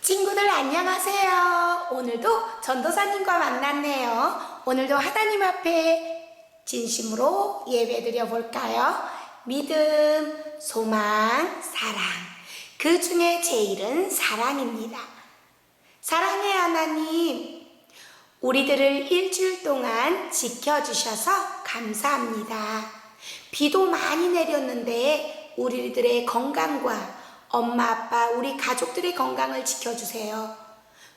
친구들 안녕하세요. 오늘도 전도사님과 만났네요. 오늘도 하나님 앞에 진심으로 예배드려 볼까요? 믿음, 소망, 사랑. 그 중에 제일은 사랑입니다. 사랑의 하나님, 우리들을 일주일 동안 지켜주셔서 감사합니다. 비도 많이 내렸는데 우리들의 건강과 엄마, 아빠, 우리 가족들의 건강을 지켜주세요.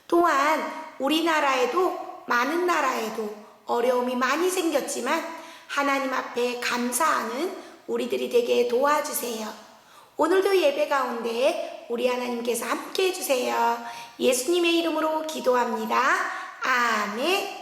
또한 우리나라에도 많은 나라에도 어려움이 많이 생겼지만 하나님 앞에 감사하는 우리들이 되게 도와주세요. 오늘도 예배 가운데 우리 하나님께서 함께 해주세요. 예수님의 이름으로 기도합니다. 아멘.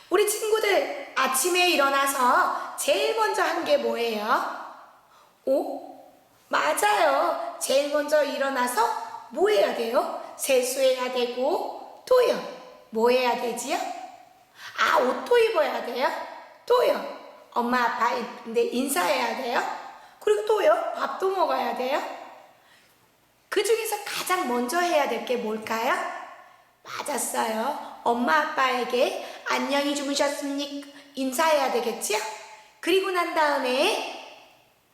우리 친구들 아침에 일어나서 제일 먼저 한 게 뭐예요? 오? 맞아요. 제일 먼저 일어나서 뭐 해야 돼요? 세수해야 되고 또요. 뭐 해야 되지요? 아, 옷도 입어야 돼요? 또요. 엄마 아빠인데 인사해야 돼요? 그리고 또요. 밥도 먹어야 돼요? 그 중에서 가장 먼저 해야 될 게 뭘까요? 맞았어요. 엄마 아빠에게 안녕히 주무셨습니까? 인사해야 되겠지요? 그리고 난 다음에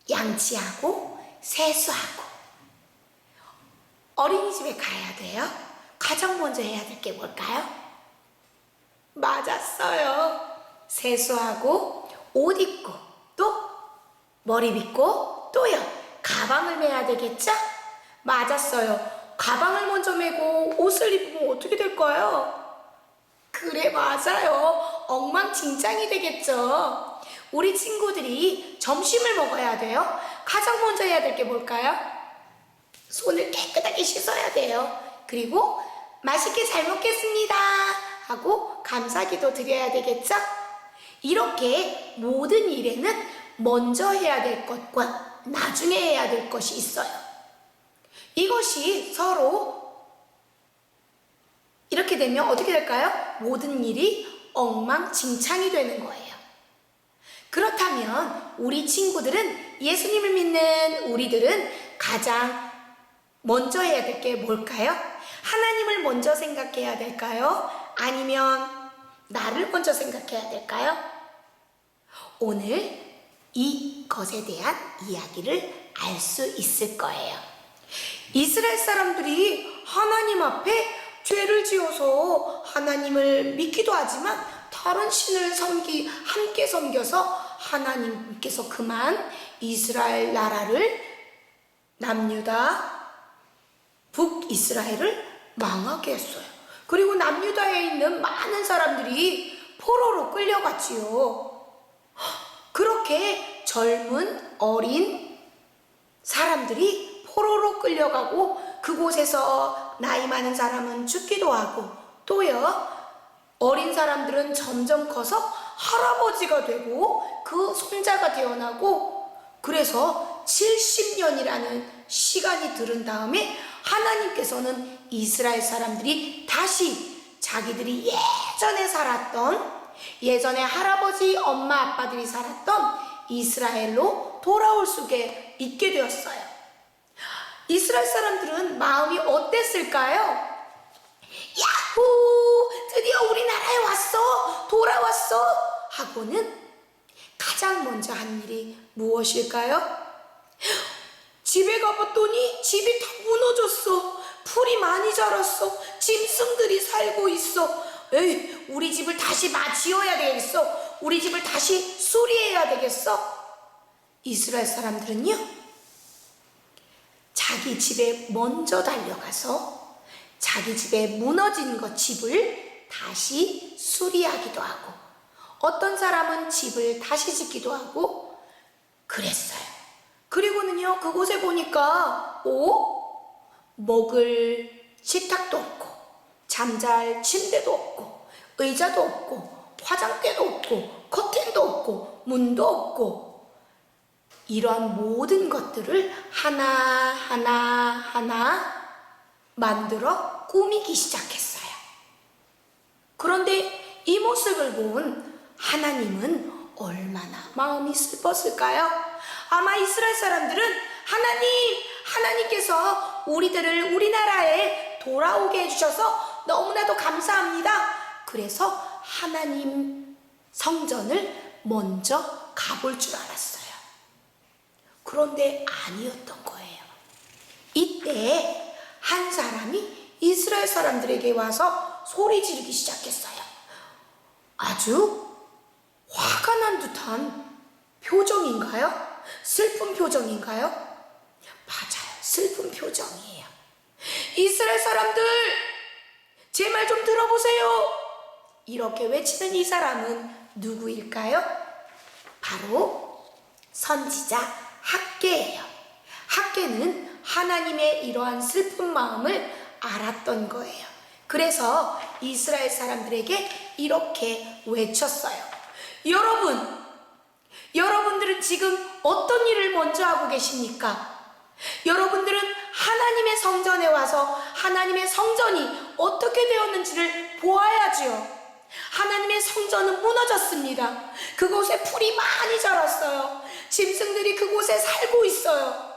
양치하고 세수하고 어린이집에 가야 돼요. 가장 먼저 해야 될 게 뭘까요? 맞았어요. 세수하고 옷 입고 또 머리 빗고 또요. 가방을 메야 되겠죠? 맞았어요. 가방을 먼저 메고 옷을 입으면 어떻게 될까요? 그래, 맞아요. 엉망진창이 되겠죠. 우리 친구들이 점심을 먹어야 돼요. 가장 먼저 해야 될 게 뭘까요? 손을 깨끗하게 씻어야 돼요. 그리고 맛있게 잘 먹겠습니다 하고 감사기도 드려야 되겠죠? 이렇게 모든 일에는 먼저 해야 될 것과 나중에 해야 될 것이 있어요. 이것이 서로 이렇게 되면 어떻게 될까요? 모든 일이 엉망진창이 되는 거예요. 그렇다면 우리 친구들은, 예수님을 믿는 우리들은 가장 먼저 해야 될 게 뭘까요? 하나님을 먼저 생각해야 될까요? 아니면 나를 먼저 생각해야 될까요? 오늘 이것에 대한 이야기를 알 수 있을 거예요. 이스라엘 사람들이 하나님 앞에 죄를 지어서 하나님을 믿기도 하지만 다른 신을 함께 섬겨서 하나님께서 그만 이스라엘 나라를, 남유다, 북이스라엘을 망하게 했어요. 그리고 남유다에 있는 많은 사람들이 포로로 끌려갔지요. 그렇게 젊은 어린 사람들이 포로로 끌려가고 그곳에서 나이 많은 사람은 죽기도 하고, 또요 어린 사람들은 점점 커서 할아버지가 되고 그 손자가 태어나고, 그래서 70년이라는 시간이 들은 다음에 하나님께서는 이스라엘 사람들이 다시 자기들이 예전에 할아버지, 엄마, 아빠들이 살았던 이스라엘로 돌아올 수게 있게 되었어요. 이스라엘 사람들은 마음이 어땠을까요? 야호! 드디어 우리나라에 왔어! 돌아왔어! 하고는 가장 먼저 한 일이 무엇일까요? 집에 가봤더니 집이 다 무너졌어. 풀이 많이 자랐어. 짐승들이 살고 있어. 에이, 우리 집을 다시 지어야 되겠어. 우리 집을 다시 수리해야 되겠어. 이스라엘 사람들은요, 자기 집에 먼저 달려가서 자기 집에 무너진 집을 다시 수리하기도 하고, 어떤 사람은 집을 다시 짓기도 하고 그랬어요. 그리고는요, 그곳에 보니까 먹을 식탁도 없고, 잠잘 침대도 없고, 의자도 없고, 화장대도 없고, 커튼도 없고, 문도 없고, 이러한 모든 것들을 하나하나 만들어 꾸미기 시작했어요. 그런데 이 모습을 본 하나님은 얼마나 마음이 슬펐을까요? 아마 이스라엘 사람들은 하나님께서 우리들을 우리나라에 돌아오게 해주셔서 너무나도 감사합니다. 그래서 하나님 성전을 먼저 가볼 줄 알았어요. 그런데 아니었던 거예요. 이때 한 사람이 이스라엘 사람들에게 와서 소리 지르기 시작했어요. 아주 화가 난 듯한 표정인가요? 슬픈 표정인가요? 맞아요. 슬픈 표정이에요. 이스라엘 사람들, 제 말 좀 들어보세요. 이렇게 외치는 이 사람은 누구일까요? 바로 선지자 학개예요. 학개는 하나님의 이러한 슬픈 마음을 알았던 거예요. 그래서 이스라엘 사람들에게 이렇게 외쳤어요. 여러분들은 지금 어떤 일을 먼저 하고 계십니까? 여러분들은 하나님의 성전에 와서 하나님의 성전이 어떻게 되었는지를 보아야지요. 하나님의 성전은 무너졌습니다. 그곳에 풀이 많이 자랐어요. 짐승들이 그곳에 살고 있어요.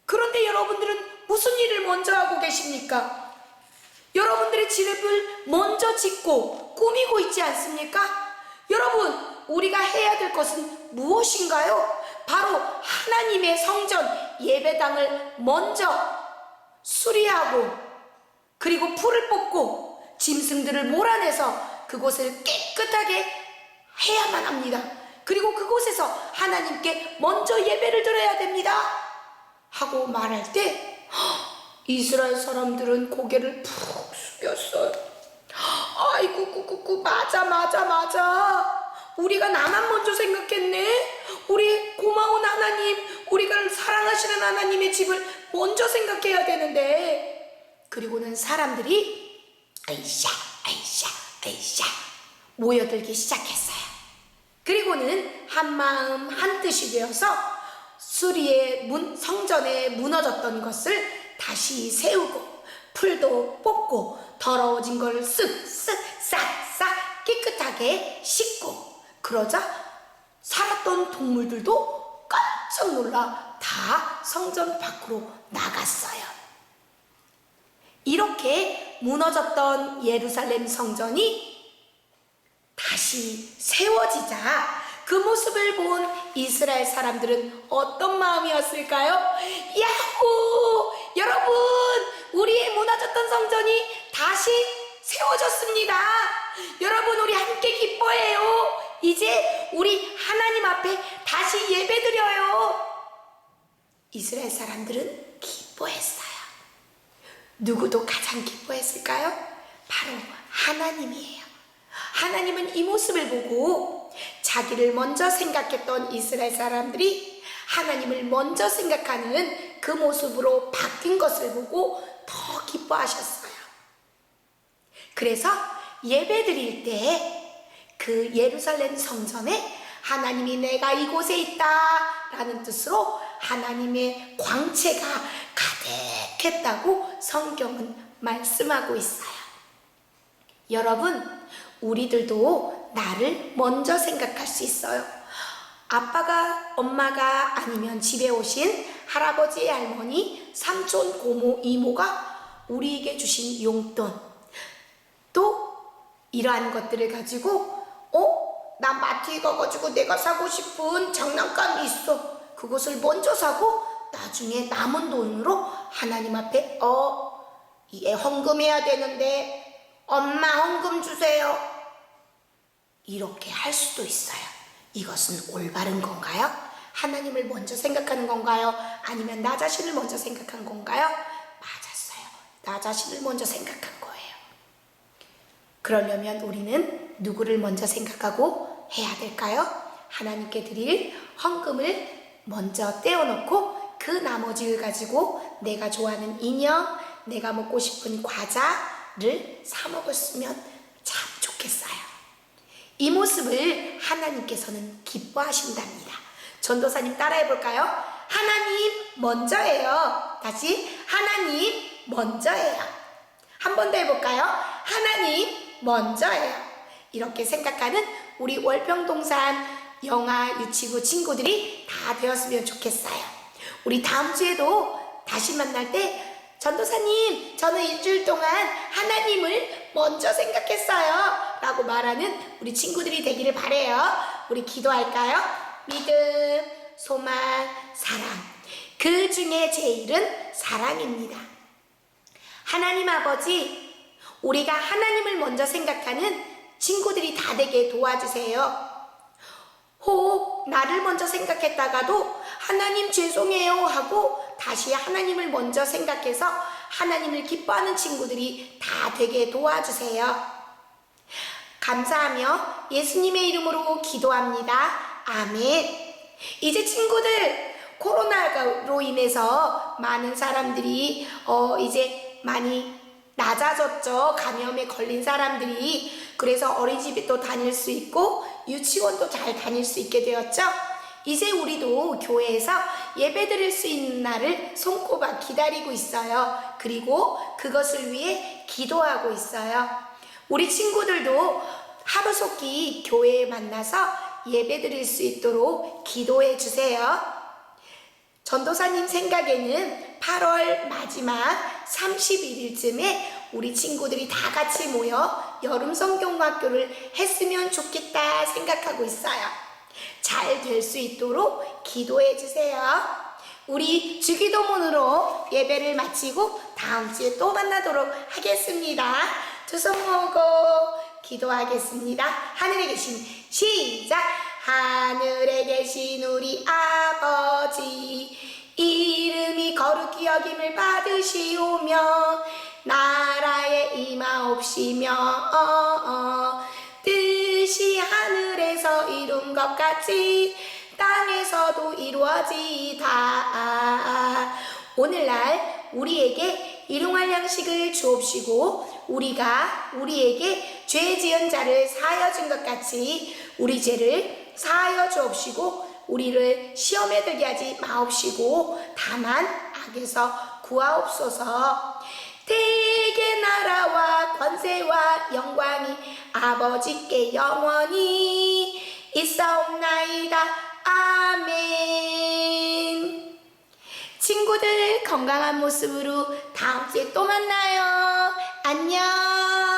그런데 여러분들은 무슨 일을 먼저 하고 계십니까? 여러분들의 집을 먼저 짓고 꾸미고 있지 않습니까? 여러분, 우리가 해야 될 것은 무엇인가요? 바로 하나님의 성전, 예배당을 먼저 수리하고, 그리고 풀을 뽑고 짐승들을 몰아내서 그곳을 깨끗하게 해야만 합니다. 그리고 그곳에서 하나님께 먼저 예배를 드려야 됩니다 하고 말할 때 이스라엘 사람들은 고개를 푹 숙였어요. 아이고 꾸꾸꾸 맞아. 우리가 나만 먼저 생각했네. 우리 고마운 하나님, 우리가 사랑하시는 하나님의 집을 먼저 생각해야 되는데. 그리고는 사람들이 아이샤 모여들기 시작했어요. 그리고는 한마음 한뜻이 되어서 수리의 성전에 무너졌던 것을 다시 세우고, 풀도 뽑고, 더러워진 걸 쓱쓱 싹싹 깨끗하게 씻고, 그러자 살았던 동물들도 깜짝 놀라 다 성전 밖으로 나갔어요. 이렇게 무너졌던 예루살렘 성전이 다시 세워지자 그 모습을 본 이스라엘 사람들은 어떤 마음이었을까요? 야호! 여러분, 우리의 무너졌던 성전이 다시 세워졌습니다. 여러분, 우리 함께 기뻐해요. 이제 우리 하나님 앞에 다시 예배드려요. 이스라엘 사람들은 기뻐했어요. 누구도 가장 기뻐했을까요? 바로 하나님이에요. 하나님은 이 모습을 보고 자기를 먼저 생각했던 이스라엘 사람들이 하나님을 먼저 생각하는 그 모습으로 바뀐 것을 보고 더 기뻐하셨어요. 그래서 예배드릴 때 그 예루살렘 성전에 하나님이 내가 이곳에 있다 라는 뜻으로 하나님의 광채가 가득했다고 성경은 말씀하고 있어요. 여러분, 우리들도 나를 먼저 생각할 수 있어요. 아빠가, 엄마가 아니면 집에 오신 할아버지, 할머니, 삼촌, 고모, 이모가 우리에게 주신 용돈, 또 이러한 것들을 가지고 나 마트에 가가지고 내가 사고 싶은 장난감이 있어. 그것을 먼저 사고 나중에 남은 돈으로 하나님 앞에 얘 헌금해야 되는데 엄마 헌금 주세요. 이렇게 할 수도 있어요. 이것은 올바른 건가요? 하나님을 먼저 생각하는 건가요? 아니면 나 자신을 먼저 생각한 건가요? 맞았어요. 나 자신을 먼저 생각한 거예요. 그러려면 우리는 누구를 먼저 생각하고 해야 될까요? 하나님께 드릴 헌금을 먼저 떼어놓고 그 나머지를 가지고 내가 좋아하는 인형, 내가 먹고 싶은 과자를 사 먹었으면 참 좋겠어요. 이 모습을 하나님께서는 기뻐하신답니다. 전도사님 따라해 볼까요? 하나님 먼저예요. 다시 하나님 먼저예요. 한 번 더 해볼까요? 하나님 먼저예요. 이렇게 생각하는 우리 월평동산 영아 유치부 친구들이 다 되었으면 좋겠어요. 우리 다음 주에도 다시 만날 때 전도사님, 저는 일주일 동안 하나님을 먼저 생각했어요 라고 말하는 우리 친구들이 되기를 바래요. 우리 기도할까요? 믿음, 소망, 사랑. 그 중에 제일은 사랑입니다. 하나님 아버지, 우리가 하나님을 먼저 생각하는 친구들이 다 되게 도와주세요. 혹 나를 먼저 생각했다가도 하나님 죄송해요 하고 다시 하나님을 먼저 생각해서 하나님을 기뻐하는 친구들이 다 되게 도와주세요. 감사하며 예수님의 이름으로 기도합니다. 아멘. 이제 친구들, 코로나로 인해서 많은 사람들이 이제 많이 낮아졌죠. 감염에 걸린 사람들이. 그래서 어린이집도 다닐 수 있고 유치원도 잘 다닐 수 있게 되었죠. 이제 우리도 교회에서 예배 드릴 수 있는 날을 손꼽아 기다리고 있어요. 그리고 그것을 위해 기도하고 있어요. 우리 친구들도 하루속히 교회에 만나서 예배 드릴 수 있도록 기도해 주세요. 전도사님 생각에는 8월 마지막 31일쯤에 우리 친구들이 다 같이 모여 여름 성경학교를 했으면 좋겠다 생각하고 있어요. 잘 될 수 있도록 기도해 주세요. 우리 주기도문으로 예배를 마치고 다음 주에 또 만나도록 하겠습니다. 두 손 모으고 기도하겠습니다. 하늘에 계신 시작. 하늘에 계신 우리 아버지, 이름이 거룩히 여김을 받으시오며 나라에 임하옵시며 같이 땅에서도 이루어지다. 오늘날 우리에게 일용할 양식을 주옵시고 우리가 우리에게 죄 지은 자를 사하여 준 것 같이 우리 죄를 사하여 주옵시고 우리를 시험에 들게 하지 마옵시고 다만 악에서 구하옵소서. 대개 나라와 권세와 영광이 아버지께 영원히 있사옵나이다. 아멘. 친구들 건강한 모습으로 다음 주에 또 만나요. 안녕.